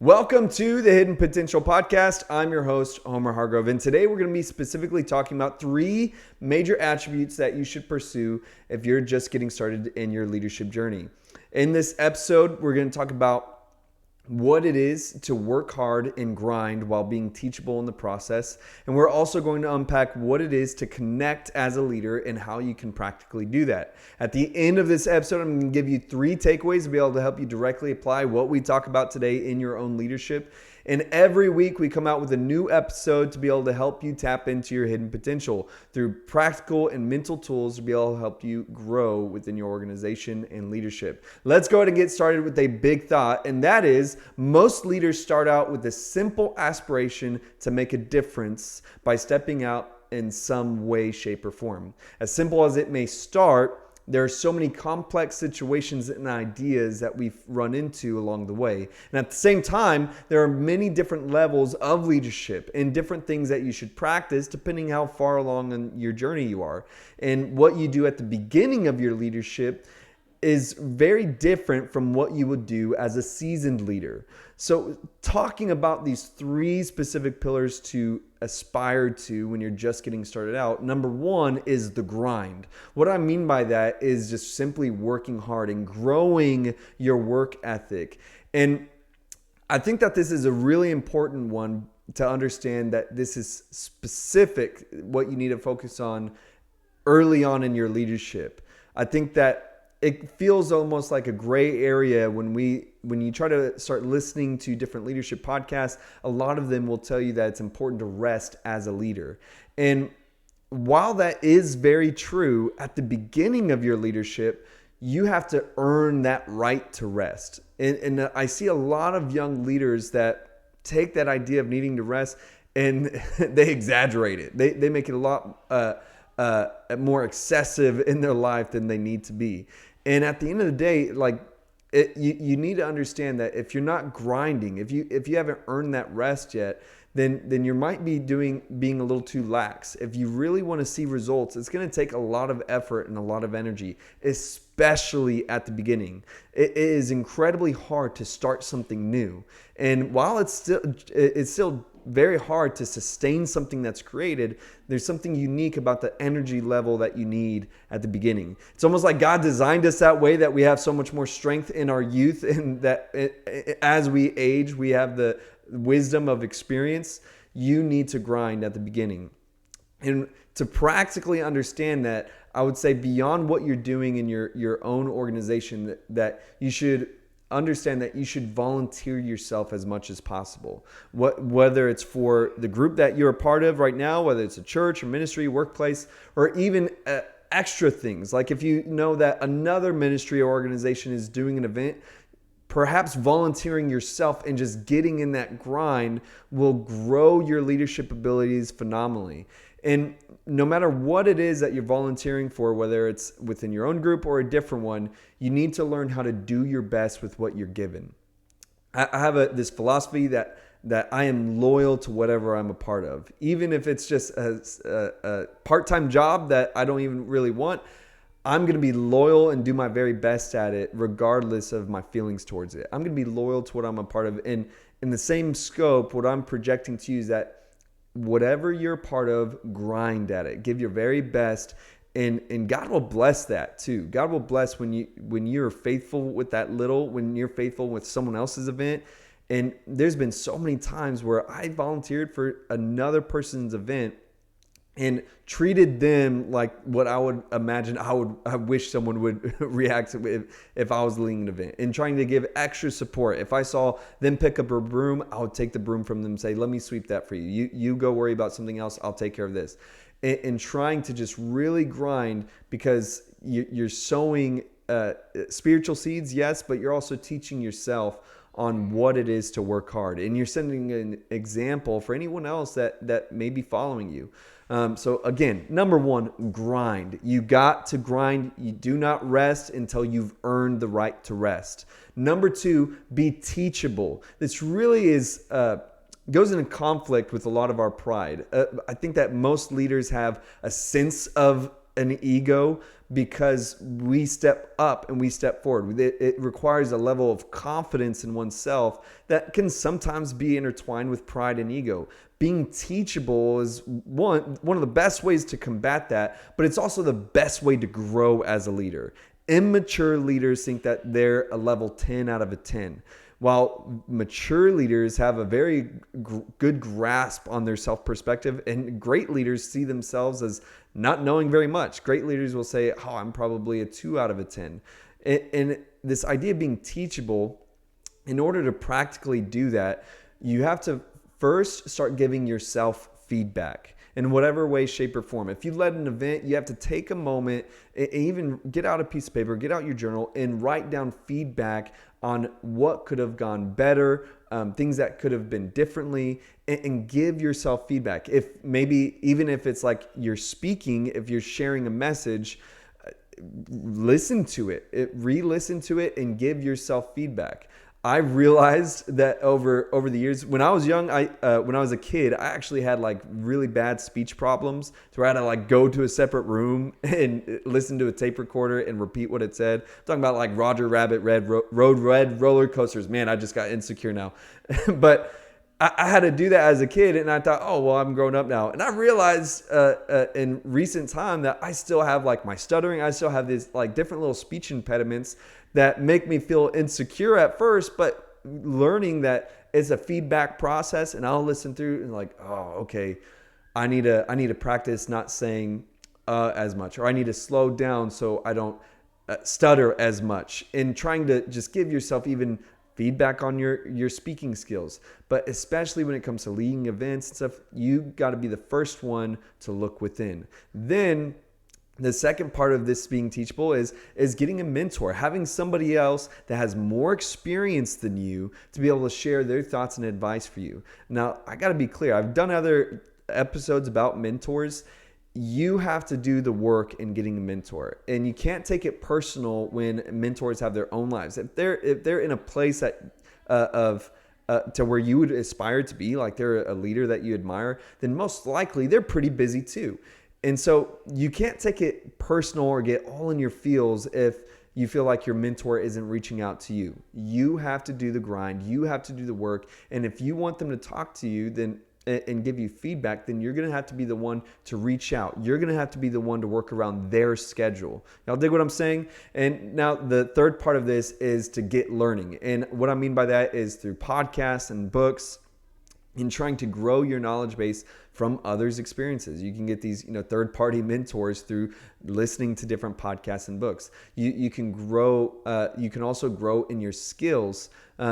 Welcome to the Hidden Potential Podcast. I'm your host, Homer Hargrove, and today we're going to be specifically talking about 3 major attributes that you should pursue if you're just getting started in your leadership journey. In this episode, we're going to talk about what it is to work hard and grind while being teachable in the process. And we're also going to unpack what it is to connect as a leader and how you can practically do that. At the end of this episode, I'm going to give you 3 takeaways to be able to help you directly apply what we talk about today in your own leadership. And every week we come out with a new episode to be able to help you tap into your hidden potential through practical and mental tools to be able to help you grow within your organization and leadership. Let's go ahead and get started with a big thought, and that is most leaders start out with a simple aspiration to make a difference by stepping out in some way, shape, or form. As simple as it may start, there are so many complex situations and ideas that we've run into along the way. And at the same time, there are many different levels of leadership and different things that you should practice depending how far along on your journey you are. And what you do at the beginning of your leadership is very different from what you would do as a seasoned leader. So talking about these 3 specific pillars to aspire to when you're just getting started out, number 1 is the grind. What I mean by that is just simply working hard and growing your work ethic. And I think that this is a really important one to understand, that this is specific, what you need to focus on early on in your leadership. I think that it feels almost like a gray area when you try to start listening to different leadership podcasts. A lot of them will tell you that it's important to rest as a leader. And while that is very true, at the beginning of your leadership, you have to earn that right to rest. And I see a lot of young leaders that take that idea of needing to rest and they exaggerate it. They make it a lot more excessive in their life than they need to be. And at the end of the day, you need to understand that if you're not grinding, if you haven't earned that rest yet, then you might be being a little too lax. If you really want to see results, it's going to take a lot of effort and a lot of energy, especially at the beginning. It is incredibly hard to start something new. And while it's still very hard to sustain something that's created, there's something unique about the energy level that you need at the beginning. It's almost like God designed us that way, that we have so much more strength in our youth, and that as we age, we have the wisdom of experience. You need to grind at the beginning. And to practically understand that, I would say beyond what you're doing in your own organization, that you should understand that you should volunteer yourself as much as possible. Whether it's for the group that you're a part of right now, whether it's a church or ministry, workplace, or even extra things. Like if you know that another ministry or organization is doing an event, perhaps volunteering yourself and just getting in that grind will grow your leadership abilities phenomenally. And no matter what it is that you're volunteering for, whether it's within your own group or a different one, you need to learn how to do your best with what you're given. I have this philosophy that I am loyal to whatever I'm a part of. Even if it's just a part-time job that I don't even really want, I'm going to be loyal and do my very best at it regardless of my feelings towards it. I'm going to be loyal to what I'm a part of. And in the same scope, what I'm projecting to you is that whatever you're a part of, grind at it. Give your very best, and God will bless that too. God will bless when you're faithful with that little, when you're faithful with someone else's event. And there's been so many times where I volunteered for another person's event and treated them like what I would imagine I wish someone would react to if I was leading an event, and trying to give extra support. If I saw them pick up a broom, I would take the broom from them and say, let me sweep that for you. You go worry about something else. I'll take care of this. And trying to just really grind, because you're sowing spiritual seeds, yes, but you're also teaching yourself on what it is to work hard. And you're sending an example for anyone else that may be following you. So again, number 1, grind. You got to grind. You do not rest until you've earned the right to rest. Number 2, be teachable. This really is goes into conflict with a lot of our pride. I think that most leaders have a sense of an ego because we step up and we step forward. It requires a level of confidence in oneself that can sometimes be intertwined with pride and ego. Being teachable is one of the best ways to combat that, but it's also the best way to grow as a leader. Immature leaders think that they're a level 10 out of a 10. While mature leaders have a very good grasp on their self-perspective, and great leaders see themselves as not knowing very much. Great leaders will say, oh, I'm probably a 2 out of a 10. And this idea of being teachable, in order to practically do that, you have to first start giving yourself feedback in whatever way, shape, or form. If you led an event, you have to take a moment, even get out a piece of paper, get out your journal, and write down feedback on what could have gone better, things that could have been differently, and give yourself feedback. If maybe, even if it's like you're speaking, if you're sharing a message, listen to it, re-listen to it, and give yourself feedback. I realized that over the years, when I was young, when I was a kid, I actually had like really bad speech problems to where I had to like go to a separate room and listen to a tape recorder and repeat what it said. I'm talking about like Roger Rabbit, Road Red roller coasters. Man, I just got insecure now. But I had to do that as a kid, and I thought, oh, well, I'm grown up now. And I realized in recent time that I still have like my stuttering. I still have these like different little speech impediments that make me feel insecure at first, but learning that it's a feedback process, and I'll listen through and like, oh, okay, I need to practice not saying as much, or I need to slow down so I don't stutter as much, and trying to just give yourself even feedback on your speaking skills. But especially when it comes to leading events and stuff, you got to be the first one to look within. Then the second part of this being teachable is getting a mentor, having somebody else that has more experience than you to be able to share their thoughts and advice for you. Now, I got to be clear. I've done other episodes about mentors. You have to do the work in getting a mentor, and you can't take it personal when mentors have their own lives. If they're in a place that to where you would aspire to be, like they're a leader that you admire, then most likely they're pretty busy too. And so you can't take it personal or get all in your feels if you feel like your mentor isn't reaching out to you. You have to do the grind. You have to do the work. And if you want them to talk to you and give you feedback, then you're going to have to be the one to reach out. You're going to have to be the one to work around their schedule. Y'all dig what I'm saying? And now the third part of this is to get learning. And what I mean by that is through podcasts and books, in trying to grow your knowledge base from others' experiences. You can get these, third-party mentors through listening to different podcasts and books. You can grow. You can also grow in your skills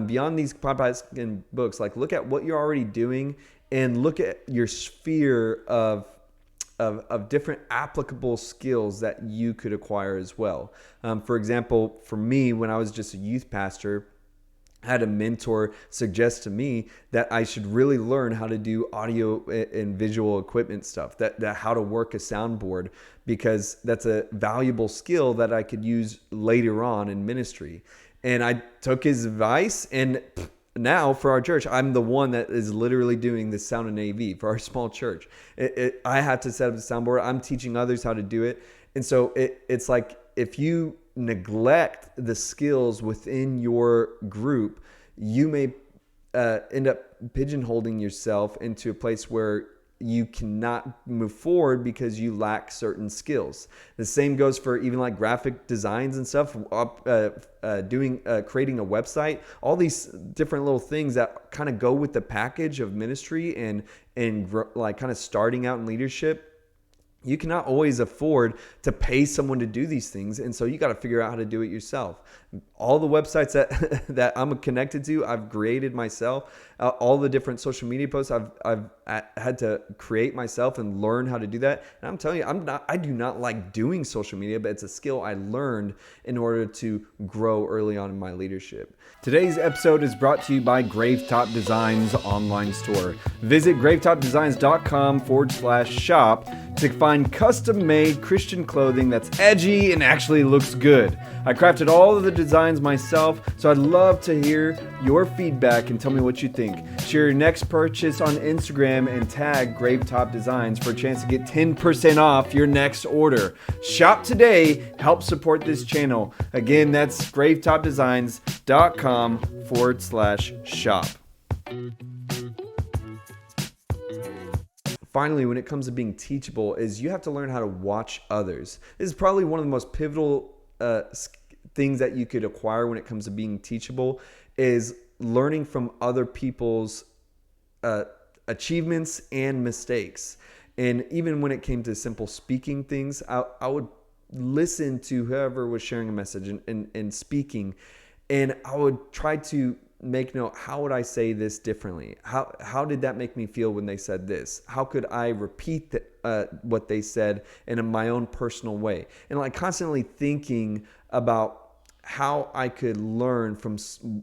beyond these podcasts and books. Like, look at what you're already doing and look at your sphere of different applicable skills that you could acquire as well. For example, for me, when I was just a youth pastor, I had a mentor suggest to me that I should really learn how to do audio and visual equipment stuff, that how to work a soundboard, because that's a valuable skill that I could use later on in ministry. And I took his advice, and now for our church, I'm the one that is literally doing the sound and AV for our small church. I had to set up the soundboard. I'm teaching others how to do it. And so it's like, if you neglect the skills within your group, you may end up pigeonholing yourself into a place where you cannot move forward because you lack certain skills. The same goes for even like graphic designs and stuff, creating a website, all these different little things that kind of go with the package of ministry and like kind of starting out in leadership. You cannot always afford to pay someone to do these things. And so you got to figure out how to do it yourself. All the websites that I'm connected to, I've created myself. All the different social media posts I've had to create myself and learn how to do that. And I'm telling you, I do not like doing social media, but it's a skill I learned in order to grow early on in my leadership. Today's episode is brought to you by Gravetop Designs online store. Visit gravetopdesigns.com/shop to find find custom-made Christian clothing that's edgy and actually looks good. I crafted all of the designs myself, so I'd love to hear your feedback and tell me what you think. Share your next purchase on Instagram and tag Gravetop Designs for a chance to get 10% off your next order. Shop today, help support this channel. Again, that's gravetopdesigns.com/shop. Finally, when it comes to being teachable, is you have to learn how to watch others. This is probably one of the most pivotal things that you could acquire when it comes to being teachable, is learning from other people's achievements and mistakes. And even when it came to simple speaking things, I would listen to whoever was sharing a message and speaking, and I would try to make note, how would I say this differently? How did that make me feel when they said this? How could I repeat what they said in my own personal way? And like constantly thinking about how I could learn from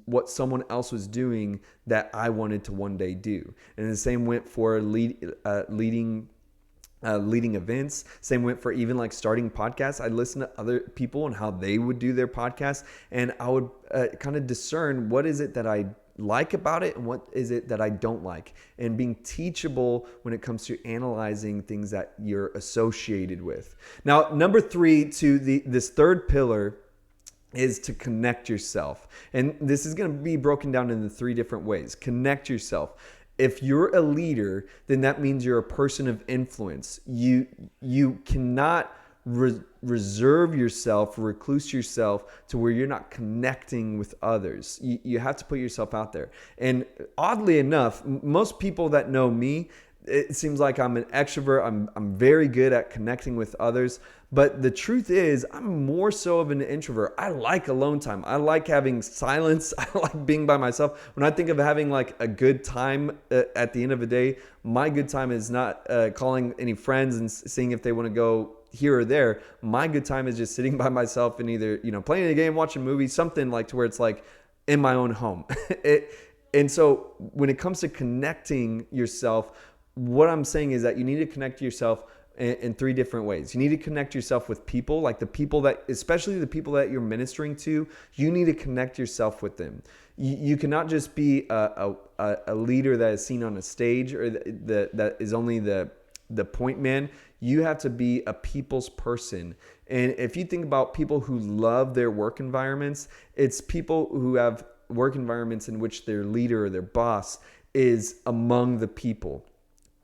what someone else was doing that I wanted to one day do. And the same went for leading events. Same went for even like starting podcasts. I'd listen to other people and how they would do their podcast, and I would kind of discern what is it that I like about it and what is it that I don't like, and being teachable when it comes to analyzing things that you're associated with. Now, number 3 to this third pillar is to connect yourself. And this is going to be broken down into 3 different ways. Connect yourself. If you're a leader, then that means you're a person of influence. You cannot reserve yourself, recluse yourself to where you're not connecting with others. You have to put yourself out there. And oddly enough, most people that know me, it seems like I'm an extrovert. I'm very good at connecting with others. But the truth is, I'm more so of an introvert. I like alone time. I like having silence. I like being by myself. When I think of having like a good time at the end of the day, my good time is not calling any friends and seeing if they want to go here or there. My good time is just sitting by myself and either, playing a game, watching a movie, something like to where it's like in my own home. And so when it comes to connecting yourself, what I'm saying is that you need to connect yourself in 3 different ways. You need to connect yourself with people, like the people that, especially the people that you're ministering to, you need to connect yourself with them. You cannot just be a leader that is seen on a stage or that is only the point man. You have to be a people's person. And if you think about people who love their work environments, it's people who have work environments in which their leader or their boss is among the people.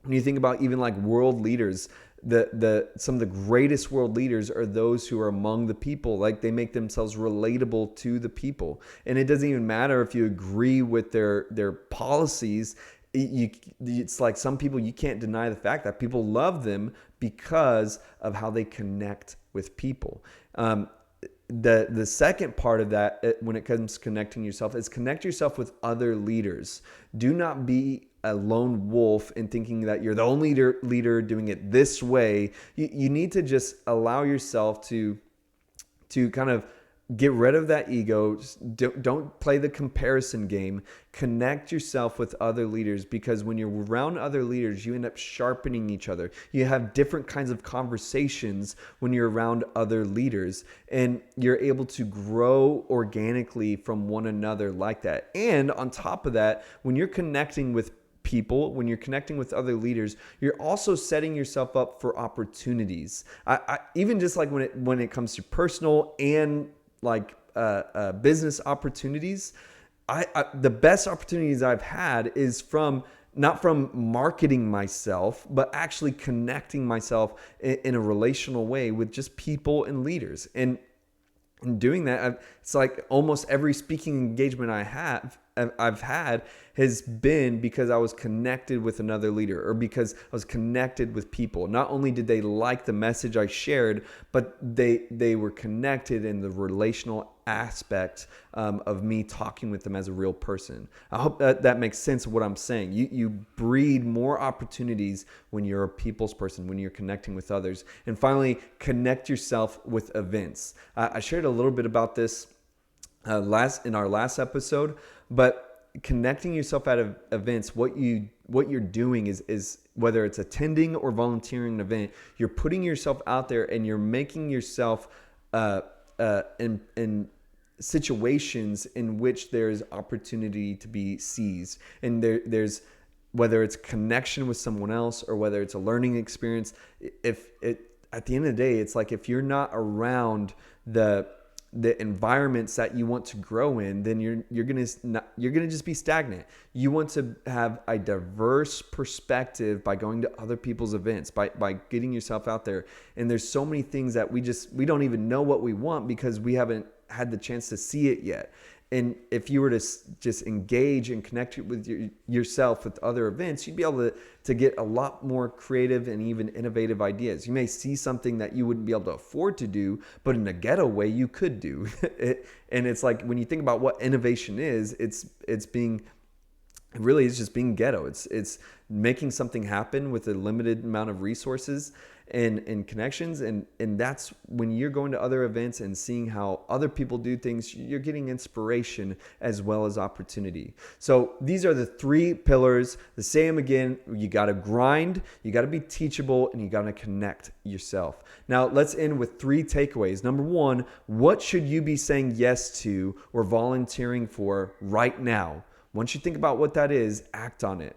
When you think about even like world leaders, some of the greatest world leaders are those who are among the people. Like they make themselves relatable to the people. And it doesn't even matter if you agree with their policies. It's like some people, you can't deny the fact that people love them because of how they connect with people. The second part of that, when it comes to connecting yourself, is connect yourself with other leaders. Do not be a lone wolf and thinking that you're the only leader doing it this way. You need to just allow yourself to kind of get rid of that ego. Just don't play the comparison game. Connect yourself with other leaders, because when you're around other leaders, you end up sharpening each other. You have different kinds of conversations when you're around other leaders, and you're able to grow organically from one another like that. And on top of that, when you're connecting with people, when you're connecting with other leaders, you're also setting yourself up for opportunities. I even just like when it comes to personal and like business opportunities, the best opportunities I've had is not from marketing myself, but actually connecting myself in a relational way with just people and leaders. And in doing that, it's like almost every speaking engagement I've had has been because I was connected with another leader, or because I was connected with people. Not only did they like the message I shared, but they were connected in the relational aspect of me talking with them as a real person. I hope that makes sense of what I'm saying. You breed more opportunities when you're a people's person, when you're connecting with others. And finally, connect yourself with events. I shared a little bit about this in our last episode, but connecting yourself at events, what you're doing is whether it's attending or volunteering an event, you're putting yourself out there and you're making yourself in situations in which there's opportunity to be seized. And there's whether it's connection with someone else or whether it's a learning experience. At the end of the day, it's like if you're not around the environments that you want to grow in, then you're gonna just be stagnant. You want to have a diverse perspective by going to other people's events, by getting yourself out there. And there's so many things that we don't even know what we want because we haven't had the chance to see it yet. And if you were to just engage and connect with yourself with other events, you'd be able to get a lot more creative and even innovative ideas. You may see something that you wouldn't be able to afford to do, but in a ghetto way you could do. And it's like when you think about what innovation is, it really is just being ghetto. It's making something happen with a limited amount of resources and connections. And that's when you're going to other events and seeing how other people do things, you're getting inspiration as well as opportunity. So these are the 3 pillars. The same again, you got to grind, you got to be teachable, and you got to connect yourself. Now let's end with 3 takeaways. Number 1, what should you be saying yes to or volunteering for right now? Once you think about what that is, act on it.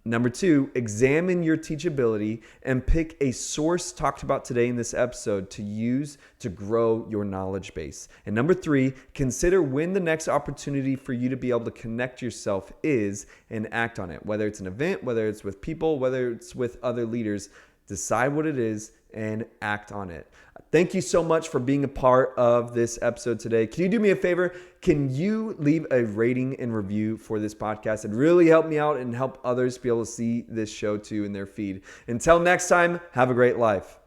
Number 2, examine your teachability and pick a source talked about today in this episode to use to grow your knowledge base. And number 3, consider when the next opportunity for you to be able to connect yourself is and act on it. Whether it's an event, whether it's with people, whether it's with other leaders, decide what it is and act on it. Thank you so much for being a part of this episode today. Can you do me a favor? Can you leave a rating and review for this podcast? It'd really help me out and help others be able to see this show too in their feed. Until next time, have a great life.